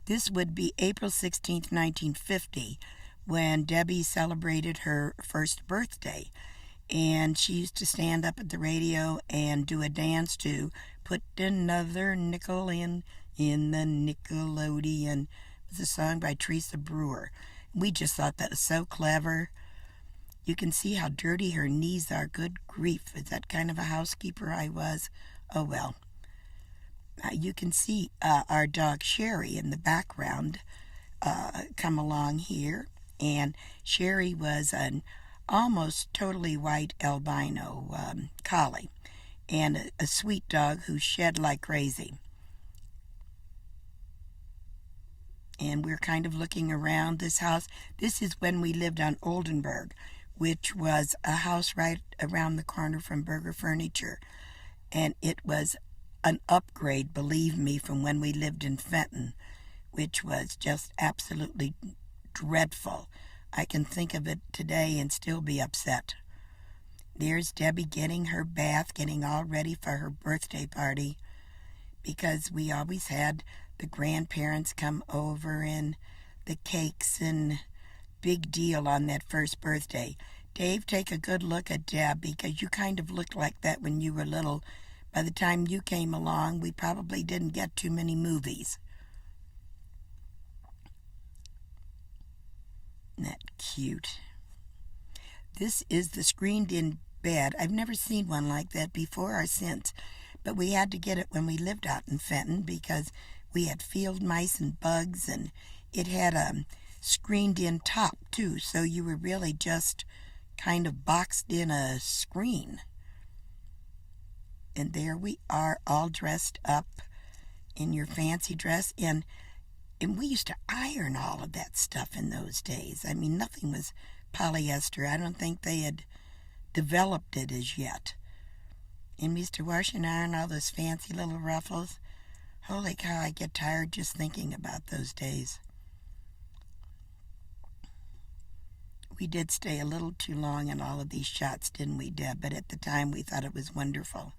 This would be April 16th, 1950, when Debbie celebrated her first birthday. And she used to stand up at the radio and do a dance to Put Another Nickel in the Nickelodeon. It was a song by Teresa Brewer. We just thought that was so clever. You can see how dirty her knees are. Good grief. Is that kind of a housekeeper I was? Oh, well. You can see our dog Sherry in the background come along here. And Sherry was an almost totally white albino collie and a sweet dog who shed like crazy. And we're kind of looking around this house. This is when we lived on Oldenburg, which was a house right around the corner from Berger Furniture. And it was an upgrade, believe me, from when we lived in Fenton, which was just absolutely dreadful. I can think of it today and still be upset. There's Debbie getting her bath, getting all ready for her birthday party, because we always had the grandparents come over and the cakes and big deal on that first birthday. Dave, take a good look at Deb, because you kind of looked like that when you were little. By the time you came along, we probably didn't get too many movies. Isn't that cute? This is the screened-in bed. I've never seen one like that before or since, but we had to get it when we lived out in Fenton because we had field mice and bugs, and it had a screened-in top, too, so you were really just kind of boxed in a screen. And there we are, all dressed up in your fancy dress, and we used to iron all of that stuff in those days. I mean, nothing was polyester. I don't think they had developed it as yet. And we used to wash and iron all those fancy little ruffles. Holy cow, I get tired just thinking about those days. We did stay a little too long in all of these shots, didn't we, Deb? But at the time, we thought it was wonderful.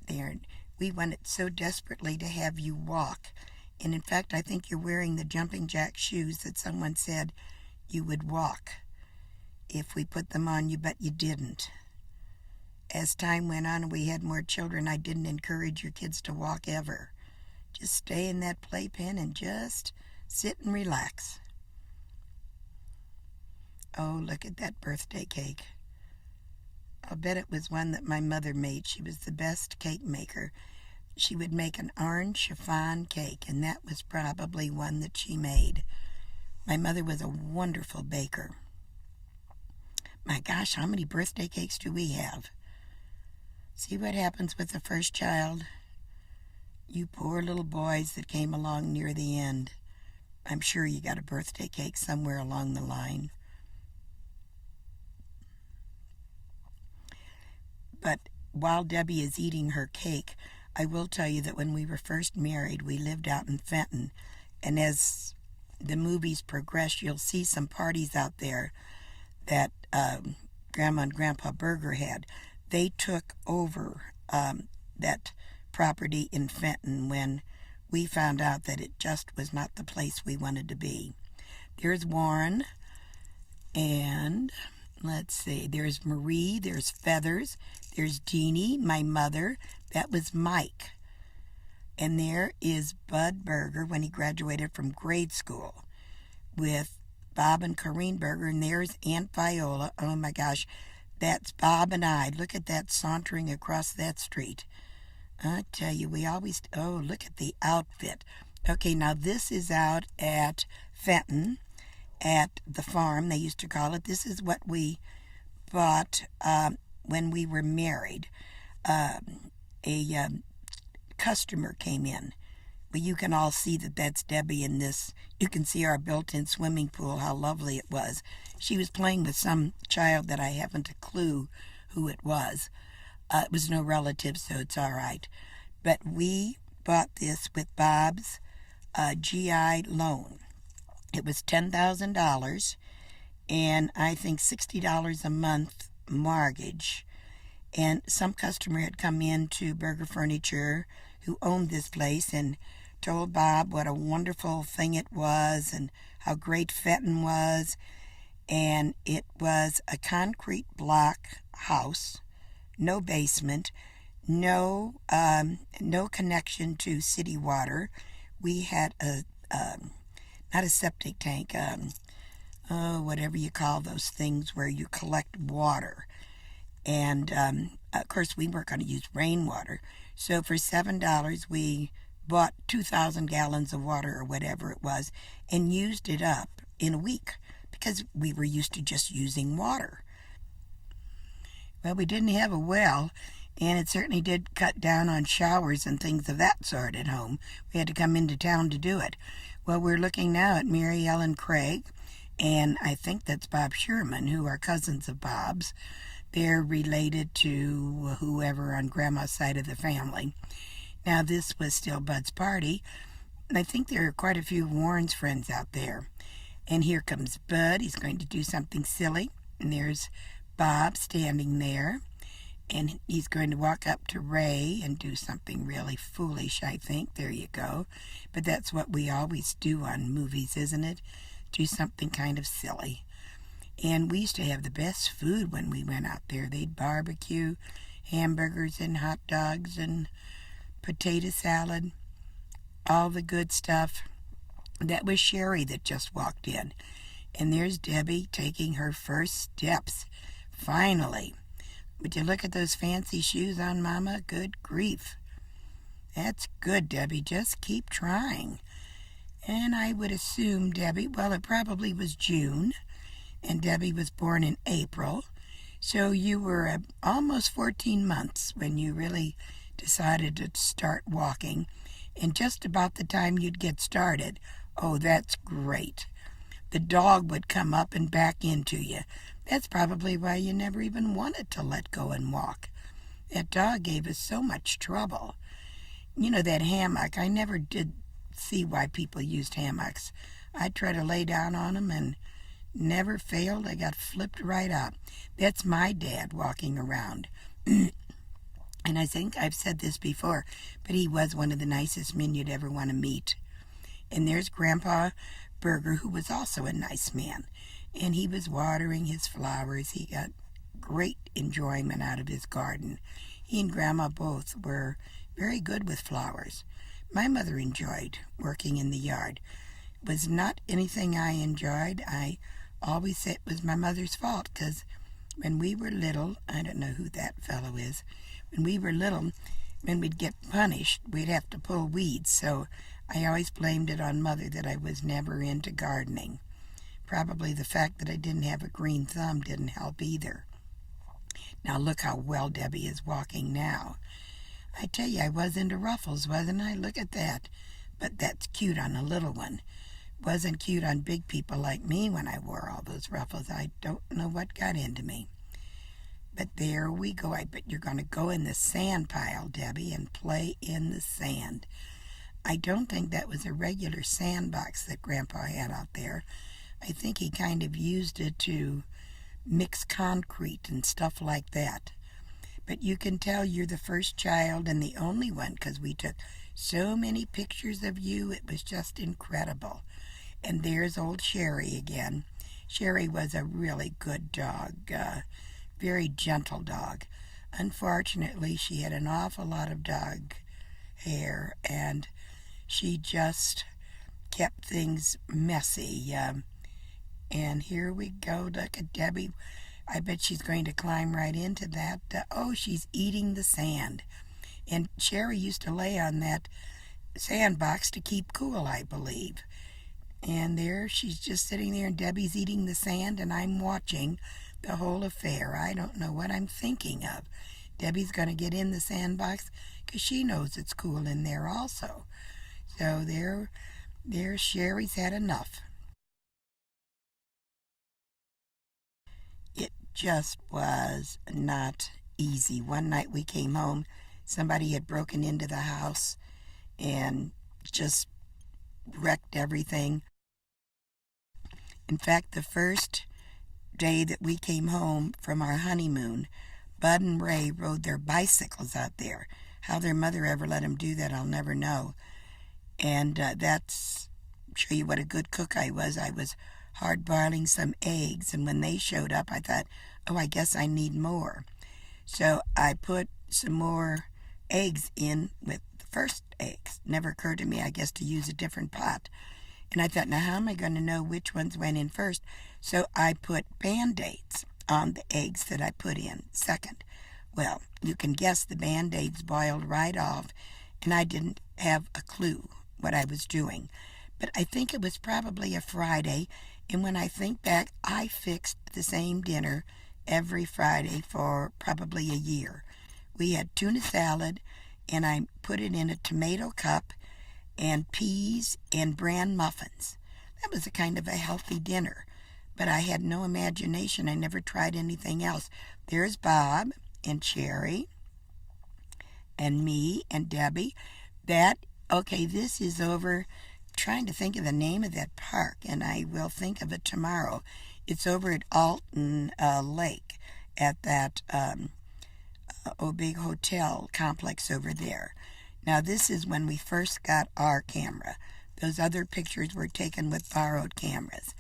There, we wanted so desperately to have you walk. And in fact, I think you're wearing the jumping jack shoes that someone said you would walk if we put them on you, but you didn't. As time went on and we had more children, I didn't encourage your kids to walk ever. Just stay in that playpen and just sit and relax. Oh, look at that birthday cake. I'll bet it was one that my mother made. She was the best cake maker. She would make an orange chiffon cake, and that was probably one that she made. My mother was a wonderful baker. My gosh, how many birthday cakes do we have? See what happens with the first child? You poor little boys that came along near the end. I'm sure you got a birthday cake somewhere along the line. But while Debbie is eating her cake, I will tell you that when we were first married, we lived out in Fenton. And as the movies progress, you'll see some parties out there that Grandma and Grandpa Berger had. They took over that property in Fenton when we found out that it just was not the place we wanted to be. There's Warren, and let's see, there's Marie, there's Feathers, there's Jeannie, my mother, that was Mike. And there is Bud Berger when he graduated from grade school with Bob and Corrine Berger, and there's Aunt Viola. Oh my gosh, that's Bob and I. Look at that sauntering across that street. I tell you, we always, oh, look at the outfit. Okay, now this is out at Fenton, at the farm, they used to call it. This is what we bought when we were married. A customer came in. Well, you can all see that that's Debbie in this. You can see our built-in swimming pool, how lovely it was. She was playing with some child that I haven't a clue who it was. It was no relative, so it's all right. But we bought this with Bob's GI loan. It was $10,000, and I think $60 a month mortgage. And some customer had come in to Burger Furniture who owned this place and told Bob what a wonderful thing it was and how great Fenton was. And it was a concrete block house, no basement, no connection to city water. We had not a septic tank, whatever you call those things where you collect water. And of course, we weren't going to use rainwater. So for $7, we bought 2,000 gallons of water or whatever it was and used it up in a week because we were used to just using water. Well, we didn't have a well, and it certainly did cut down on showers and things of that sort at home. We had to come into town to do it. Well, we're looking now at Mary Ellen Craig, and I think that's Bob Sherman, who are cousins of Bob's. They're related to whoever on Grandma's side of the family. Now, this was still Bud's party, and I think there are quite a few Warren's friends out there. And here comes Bud. He's going to do something silly. And there's Bob standing there. And he's going to walk up to Ray and do something really foolish, I think. There you go. But that's what we always do on movies, isn't it? Do something kind of silly. And we used to have the best food when we went out there. They'd barbecue, hamburgers and hot dogs and potato salad, all the good stuff. That was Sherry that just walked in. And there's Debbie taking her first steps. Finally. Would you look at those fancy shoes on Mama? Good grief. That's good, Debbie. Just keep trying. And I would assume Debbie, well, it probably was June, and Debbie was born in April. So you were almost 14 months when you really decided to start walking. And just about the time you'd get started, oh, that's great. The dog would come up and back into you. That's probably why you never even wanted to let go and walk. That dog gave us so much trouble. You know, that hammock, I never did see why people used hammocks. I'd try to lay down on them and never failed. I got flipped right up. That's my dad walking around. And I think I've said this before, but he was one of the nicest men you'd ever want to meet. And there's Grandpa Burger, who was also a nice man. And he was watering his flowers. He got great enjoyment out of his garden. He and Grandma both were very good with flowers. My mother enjoyed working in the yard. It was not anything I enjoyed. I always say it was my mother's fault because when we were little, I don't know who that fellow is, when we were little, when we'd get punished, we'd have to pull weeds. So I always blamed it on Mother that I was never into gardening. Probably the fact that I didn't have a green thumb didn't help either. Now look how well Debbie is walking now. I tell you, I was into ruffles, wasn't I? Look at that. But that's cute on a little one. Wasn't cute on big people like me when I wore all those ruffles. I don't know what got into me. But there we go. I bet you're going to go in the sand pile, Debbie, and play in the sand. I don't think that was a regular sandbox that Grandpa had out there. I think he kind of used it to mix concrete and stuff like that. But you can tell you're the first child and the only one because we took so many pictures of you. It was just incredible. And there's old Sherry again. Sherry was a really good dog, very gentle dog. Unfortunately, she had an awful lot of dog hair, and she just kept things messy. And here we go. Look at Debbie. I bet she's going to climb right into that. Oh, she's eating the sand. And Sherry used to lay on that sandbox to keep cool, I believe. And there she's just sitting there, and Debbie's eating the sand, and I'm watching the whole affair. I don't know what I'm thinking of. Debbie's going to get in the sandbox because she knows it's cool in there also. So there Sherry's had enough. It just was not easy. One night we came home, somebody had broken into the house and just wrecked everything. In fact, the first day that we came home from our honeymoon, Bud and Ray rode their bicycles out there. How their mother ever let them do that, I'll never know. And that's show you what a good cook I was. I was hard boiling some eggs, and when they showed up, I thought, oh, I guess I need more. So I put some more eggs in with the first eggs. Never occurred to me, I guess, to use a different pot. And I thought, now how am I going to know which ones went in first? So I put Band-Aids on the eggs that I put in second. Well, you can guess the Band-Aids boiled right off, and I didn't have a clue what I was doing. But I think it was probably a Friday, and when I think back, I fixed the same dinner every Friday for probably a year. We had tuna salad, and I put it in a tomato cup, and peas and bran muffins. That was a kind of a healthy dinner, but I had no imagination. I never tried anything else. There's Bob and Sherry and me and Debbie. This is over, trying to think of the name of that park, and I will think of it tomorrow. It's over at Alton Lake at that big hotel complex over there. Now, this is when we first got our camera. Those other pictures were taken with borrowed cameras.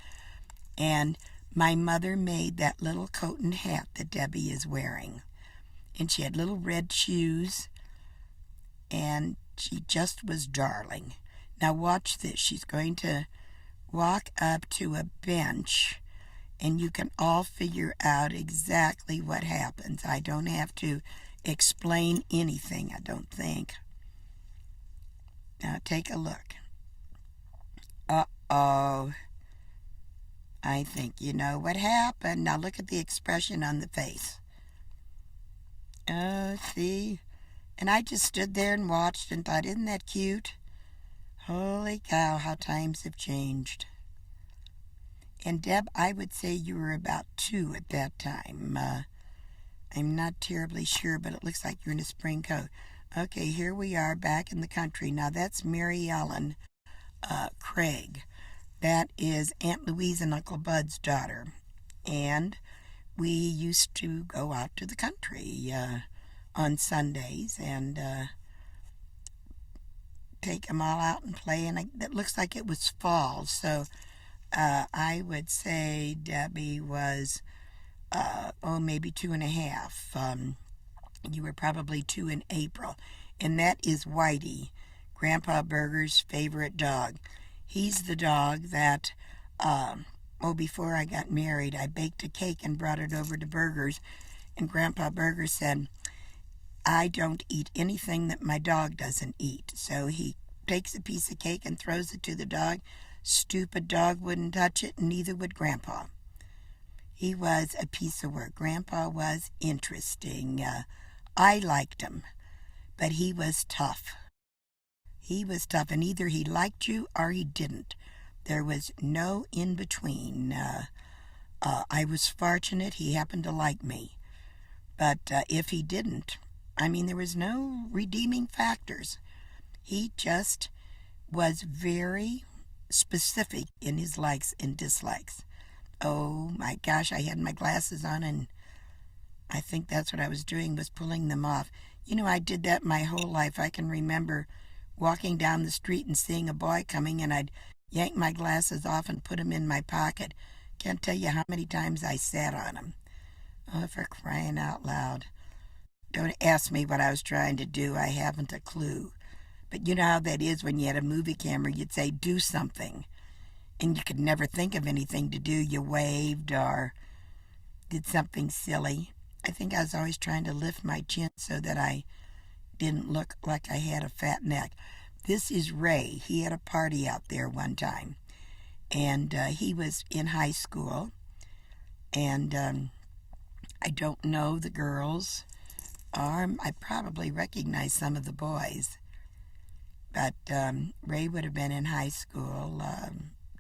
And my mother made that little coat and hat that Debbie is wearing. And she had little red shoes, and she just was darling. Now, watch this. She's going to walk up to a bench, and you can all figure out exactly what happens. I don't have to explain anything, I don't think. Now take a look. Uh-oh. I think you know what happened. Now look at the expression on the face. Oh, see? And I just stood there and watched and thought, isn't that cute? Holy cow, how times have changed. And Deb, I would say you were about 2 at that time. I'm not terribly sure, but it looks like you're in a spring coat. Okay, here we are back in the country. Now that's Mary Ellen Craig. That is Aunt Louise and Uncle Bud's daughter. And we used to go out to the country on Sundays and take them all out and play. And it looks like it was fall. So I would say Debbie was, maybe 2.5. You were probably 2 in April. And that is Whitey, Grandpa Berger's favorite dog. He's the dog that, before I got married, I baked a cake and brought it over to Berger's. And Grandpa Berger said, I don't eat anything that my dog doesn't eat. So he takes a piece of cake and throws it to the dog. Stupid dog wouldn't touch it, and neither would Grandpa. He was a piece of work. Grandpa was interesting. I liked him, but he was tough. He was tough, and either he liked you or he didn't. There was no in between. I was fortunate he happened to like me. But if he didn't, there was no redeeming factors. He just was very specific in his likes and dislikes. Oh my gosh, I had my glasses on, and I think that's what I was doing, was pulling them off. I did that my whole life. I can remember walking down the street and seeing a boy coming, and I'd yank my glasses off and put them in my pocket. Can't tell you how many times I sat on them. Oh, for crying out loud. Don't ask me what I was trying to do. I haven't a clue. But you know how that is when you had a movie camera. You'd say, do something. And you could never think of anything to do. You waved or did something silly. I think I was always trying to lift my chin so that I didn't look like I had a fat neck. This is Ray. He had a party out there one time. And he was in high school. And I don't know the girls. Or I probably recognize some of the boys. But Ray would have been in high school,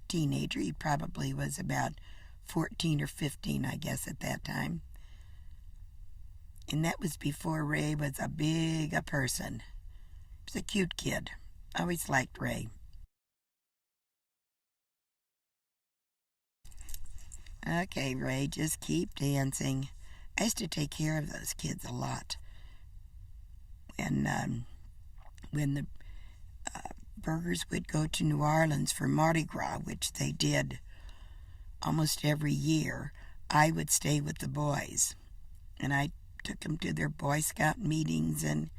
teenager. He probably was about 14 or 15, I guess, at that time. And that was before Ray was a big person. He was a cute kid. I always liked Ray. Okay, Ray, just keep dancing. I used to take care of those kids a lot. And when the Burgers would go to New Orleans for Mardi Gras, which they did almost every year, I would stay with the boys. And I took them to their Boy Scout meetings and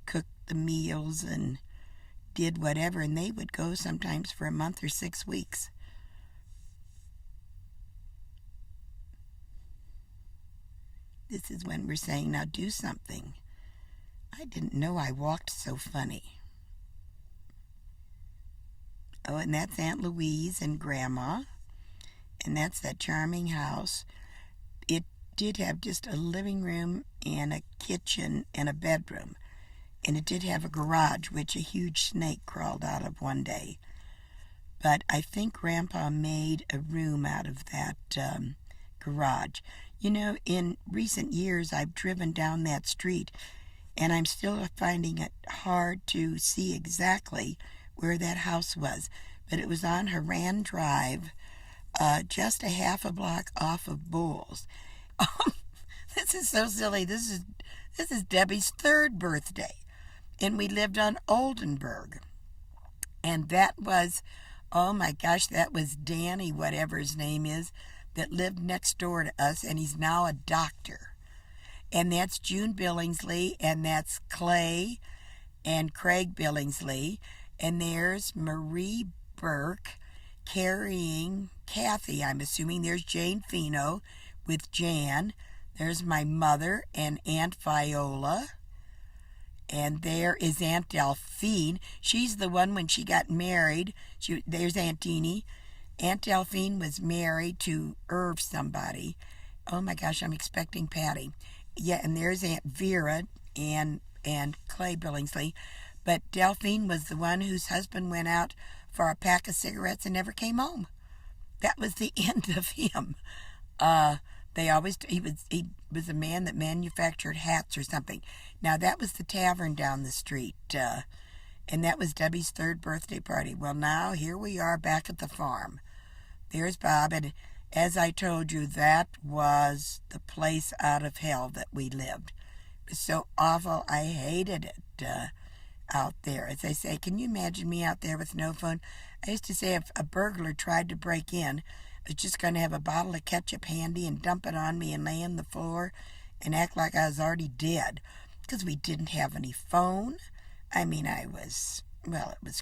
cooked the meals and did whatever. And they would go sometimes for a month or 6 weeks. This is when we're saying, now do something. I didn't know I walked so funny. Oh, and that's Aunt Louise and Grandma. And that's that charming house. It did have just a living room and a kitchen and a bedroom. And it did have a garage, which a huge snake crawled out of one day. But I think Grandpa made a room out of that garage. You know, in recent years, I've driven down that street, and I'm still finding it hard to see exactly where that house was. But it was on Haran Drive, just a half a block off of Bowles. This is so silly. This is Debbie's 3rd birthday, and we lived on Oldenburg. And that was, oh my gosh, that was Danny, whatever his name is, that lived next door to us, and he's now a doctor. And that's June Billingsley, and that's Clay and Craig Billingsley. And there's Marie Burke carrying Kathy, I'm assuming. There's Jane Fino with Jan. There's my mother and Aunt Viola. And there is Aunt Delphine. She's the one when she got married. There's Aunt Deanie. Aunt Delphine was married to Irv somebody. Oh my gosh, I'm expecting Patty. Yeah, and there's Aunt Vera and Clay Billingsley. But Delphine was the one whose husband went out for a pack of cigarettes and never came home. That was the end of him. He was a man that manufactured hats or something. Now that was the tavern down the street, and that was Debbie's 3rd birthday party. Well, now here we are back at the farm. There's Bob, and as I told you, that was the place out of hell that we lived. It was so awful. I hated it out there. As I say, can you imagine me out there with no phone? I used to say if a burglar tried to break in, I was just going to have a bottle of ketchup handy and dump it on me and lay on the floor and act like I was already dead, because we didn't have any phone. I mean, it was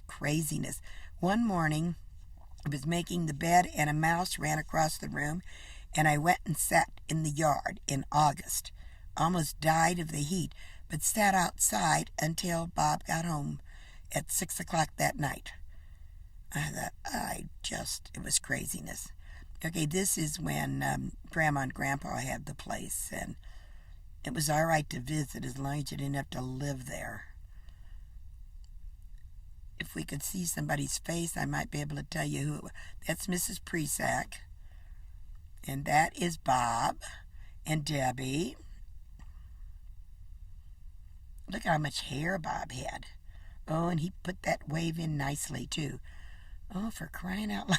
craziness. One morning, I was making the bed and a mouse ran across the room, and I went and sat in the yard in August. Almost died of the heat, but sat outside until Bob got home at 6 o'clock that night. It was craziness. Okay, this is when Grandma and Grandpa had the place, and it was all right to visit as long as you didn't have to live there. If we could see somebody's face, I might be able to tell you who it was. That's Mrs. Presack, and that is Bob and Debbie. Look how much hair Bob had. Oh, and he put that wave in nicely, too. Oh, for crying out loud.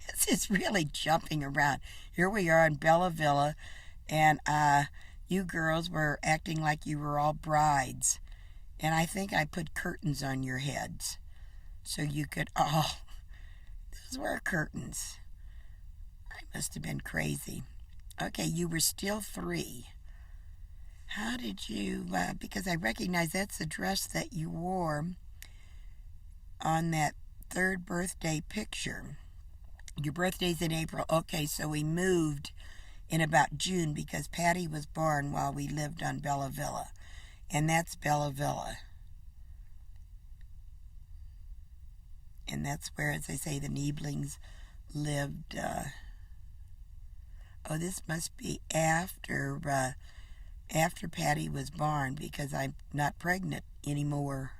This is really jumping around. Here we are in Bella Villa, and you girls were acting like you were all brides. And I think I put curtains on your heads so you could, those were curtains. I must have been crazy. Okay, you were still 3. How did you, because I recognize that's the dress that you wore on that 3rd birthday picture. Your birthday's in April. Okay, so we moved in about June because Patty was born while we lived on Bella Villa. And that's Bella Villa. And that's where, as I say, the Nieblings lived. This must be after Patty was born, because I'm not pregnant anymore.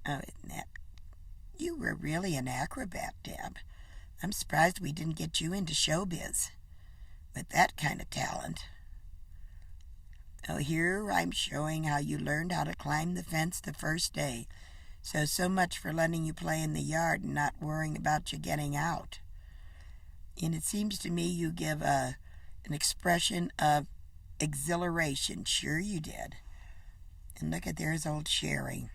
Oh, isn't that? You were really an acrobat, Deb. I'm surprised we didn't get you into showbiz with that kind of talent. Oh, here I'm showing how you learned how to climb the fence the first day. So much for letting you play in the yard and not worrying about you getting out. And it seems to me you give an expression of exhilaration. Sure you did. And look at there's old Sherry.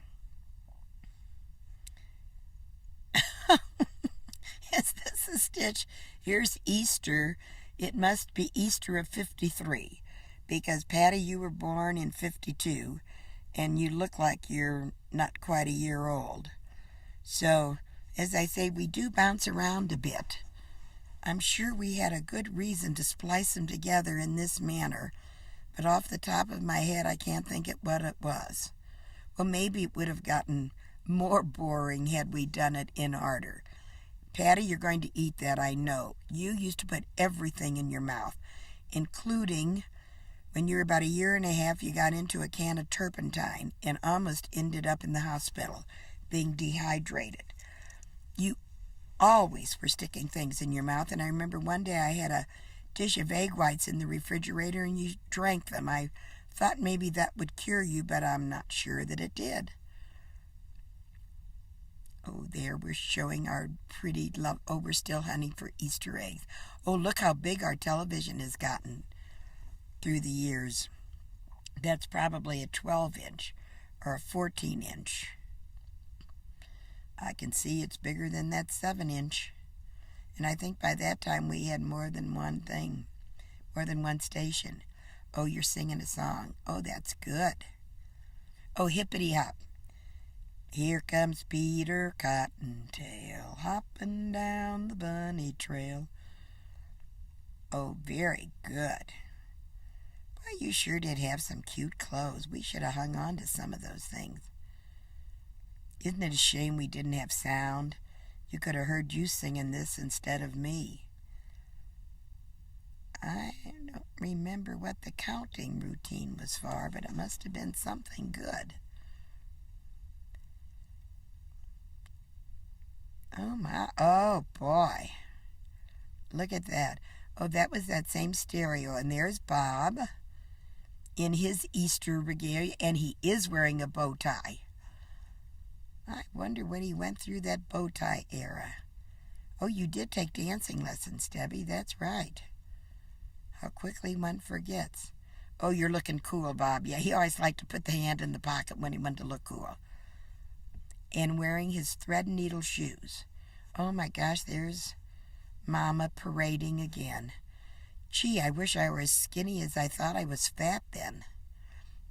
Is this a stitch? Here's Easter. It must be Easter of 53. Because, Patty, you were born in 52. And you look like you're not quite a year old. So, as I say, we do bounce around a bit. I'm sure we had a good reason to splice them together in this manner. But off the top of my head, I can't think of what it was. Well, maybe it would have gotten more boring had we done it in order. Patty, you're going to eat that, I know. You used to put everything in your mouth, including when you were about a year and a half, you got into a can of turpentine and almost ended up in the hospital being dehydrated. You always were sticking things in your mouth, and I remember one day I had a dish of egg whites in the refrigerator and you drank them. I thought maybe that would cure you, but I'm not sure that it did. Oh, there we're showing our pretty love. Oh, we're still hunting for Easter eggs. Oh, look how big our television has gotten through the years. That's probably a 12-inch or a 14-inch. I can see it's bigger than that 7-inch. And I think by that time we had more than one thing, more than one station. Oh, you're singing a song. Oh, that's good. Oh, hippity hop. Here comes Peter Cottontail, hopping down the bunny trail. Oh, very good. Boy, you sure did have some cute clothes. We should have hung on to some of those things. Isn't it a shame we didn't have sound? You could have heard you singing this instead of me. I don't remember what the counting routine was for, but it must have been something good. Oh my, oh boy. Look at that. Oh, that was that same stereo. And there's Bob in his Easter regalia, and he is wearing a bow tie. I wonder when he went through that bow tie era. Oh, you did take dancing lessons, Debbie. That's right. How quickly one forgets. Oh, you're looking cool, Bob. Yeah, he always liked to put the hand in the pocket when he wanted to look cool. And wearing his thread and needle shoes. Oh my gosh, there's Mama parading again. Gee, I wish I were as skinny as I thought I was fat then.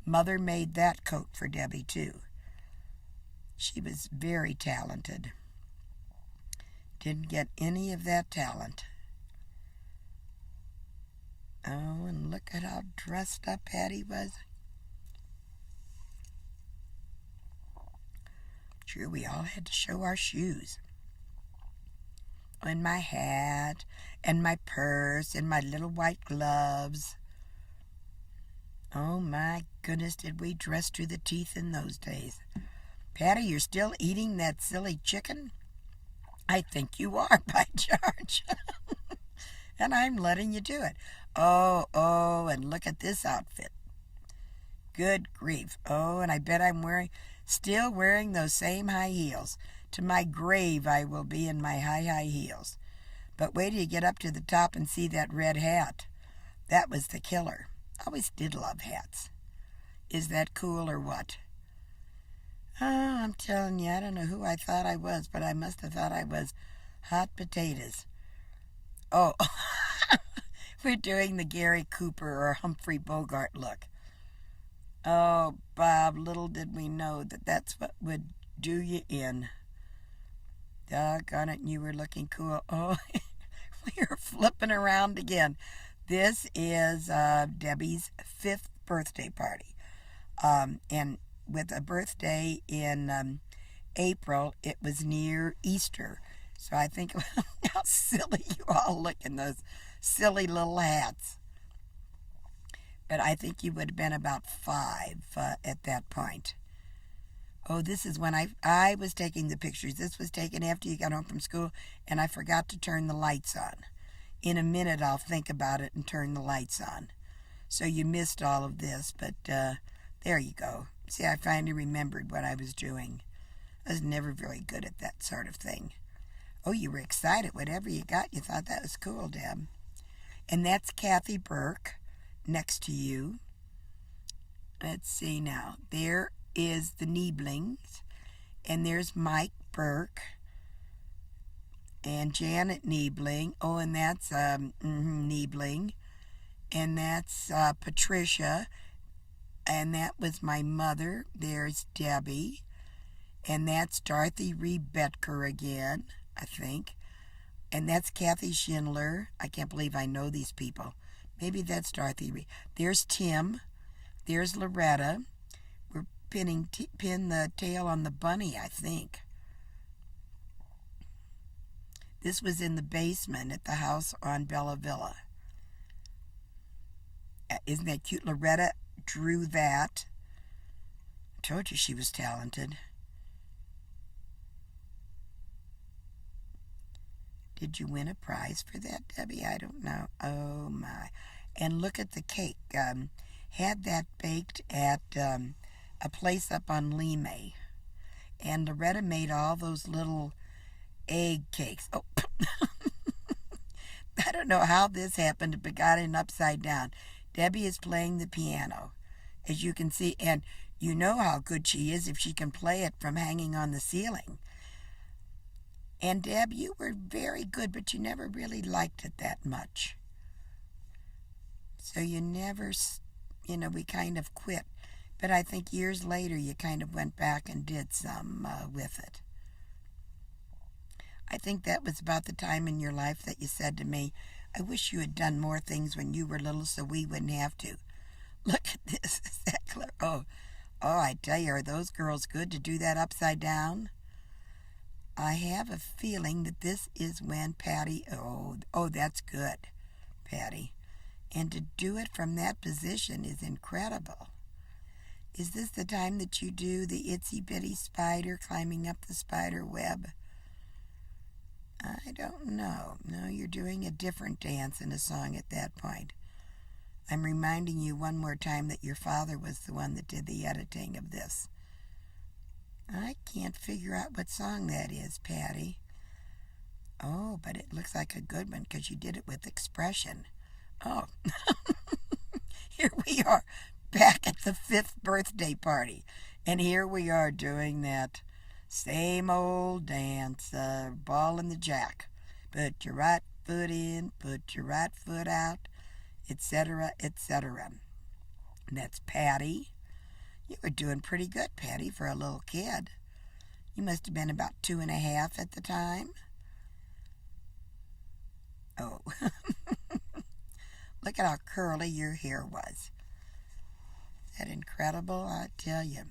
Mother made that coat for Debbie, too. She was very talented. Didn't get any of that talent. Oh, and look at how dressed up Patty was. Sure, we all had to show our shoes. And my hat, and my purse, and my little white gloves. Oh my goodness, did we dress to the teeth in those days. Patty, you're still eating that silly chicken? I think you are, by George. And I'm letting you do it. Oh, and look at this outfit. Good grief. Oh, and I bet I'm still wearing those same high heels. To my grave I will be in my high heels. But wait till you get up to the top and see that red hat. That was the killer. Always did love hats. Is that cool or what? Oh, I'm telling you, I don't know who I thought I was, but I must have thought I was hot potatoes. Oh, we're doing the Gary Cooper or Humphrey Bogart look. Oh, Bob, little did we know that that's what would do you in. Doggone it, and you were looking cool. Oh, we are flipping around again. This is Debbie's 5th birthday party. And with a birthday in April, it was near Easter. So I think how silly you all look in those silly little hats. But I think you would have been about 5 at that point. Oh, this is when I was taking the pictures. This was taken after you got home from school, and I forgot to turn the lights on. In a minute, I'll think about it and turn the lights on. So you missed all of this, but there you go. See, I finally remembered what I was doing. I was never very good at that sort of thing. Oh, you were excited. Whatever you got, you thought that was cool, Deb. And that's Kathy Burke next to you. Let's see now. There is the Nieblings. And there's Mike Burke. And Janet Niebling. Oh, and that's Niebling. And that's Patricia. And that was my mother. There's Debbie. And that's Dorothy Rebetker again, I think. And that's Kathy Schindler. I can't believe I know these people. Maybe that's Dorothy. There's Tim. There's Loretta. We're pin the tail on the bunny, I think. This was in the basement at the house on Bella Villa. Isn't that cute? Loretta drew that. I told you she was talented. Did you win a prize for that, Debbie? I don't know. Oh, my. And look at the cake. Had that baked at a place up on Lemay. And Loretta made all those little egg cakes. Oh, I don't know how this happened, but got it upside down. Debbie is playing the piano, as you can see. And you know how good she is if she can play it from hanging on the ceiling. And Deb, you were very good, but you never really liked it that much. So you never, we kind of quit. But I think years later you kind of went back and did some with it. I think that was about the time in your life that you said to me, I wish you had done more things when you were little so we wouldn't have to. Look at this. Is that clear? Oh, I tell you, are those girls good to do that upside down? I have a feeling that this is when Patty, that's good, Patty. And to do it from that position is incredible. Is this the time that you do the itsy bitty spider climbing up the spider web? I don't know. No, you're doing a different dance in a song at that point. I'm reminding you one more time that your father was the one that did the editing of this. I can't figure out what song that is, Patty. Oh, but it looks like a good one because you did it with expression. Oh, here we are back at the 5th birthday party. And here we are doing that same old dance, ball in the jack. Put your right foot in, put your right foot out, etc., etc. And that's Patty. You were doing pretty good, Patty, for a little kid. You must have been about 2.5 at the time. Oh, look at how curly your hair was. Isn't that incredible? I tell you.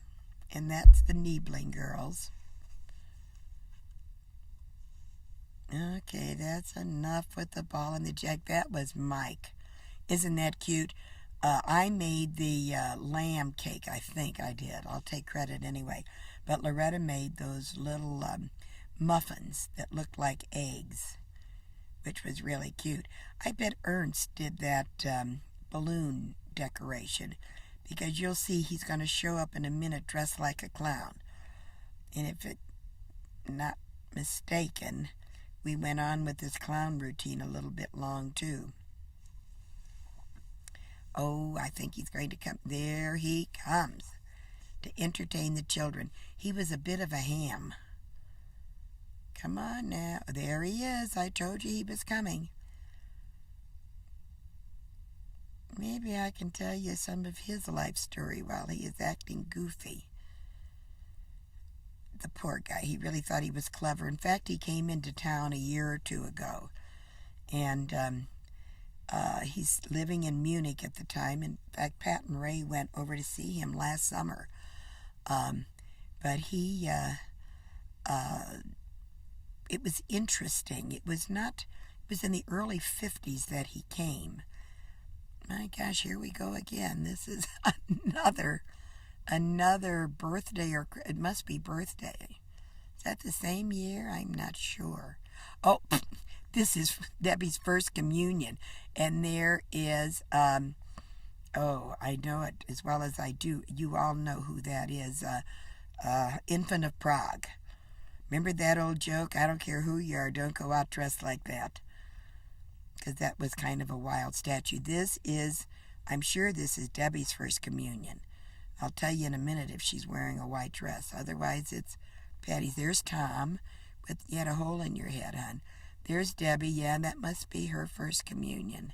And that's the Niebling girls. Okay, that's enough with the ball and the jack. That was Mike. Isn't that cute? I made the lamb cake, I think I did. I'll take credit anyway. But Loretta made those little muffins that looked like eggs, which was really cute. I bet Ernst did that balloon decoration because you'll see he's going to show up in a minute dressed like a clown. And if it's not mistaken, we went on with this clown routine a little bit long too. Oh, I think he's going to come. There he comes to entertain the children. He was a bit of a ham. Come on now. There he is. I told you he was coming. Maybe I can tell you some of his life story while he is acting goofy. The poor guy. He really thought he was clever. In fact, he came into town a year or two ago. And he's living in Munich at the time. In fact, Pat and Ray went over to see him last summer. But he, it was interesting. It was in the early 50s that he came. My gosh, here we go again. This is another birthday, or it must be birthday. Is that the same year? I'm not sure. Oh, this is Debbie's first communion. And there is, I know it as well as I do. You all know who that is. Infant of Prague. Remember that old joke? I don't care who you are, don't go out dressed like that. Because that was kind of a wild statue. I'm sure this is Debbie's first communion. I'll tell you in a minute if she's wearing a white dress. Otherwise, it's Patty's. There's Tom, but you had a hole in your head, hon. There's Debbie. Yeah, that must be her first communion.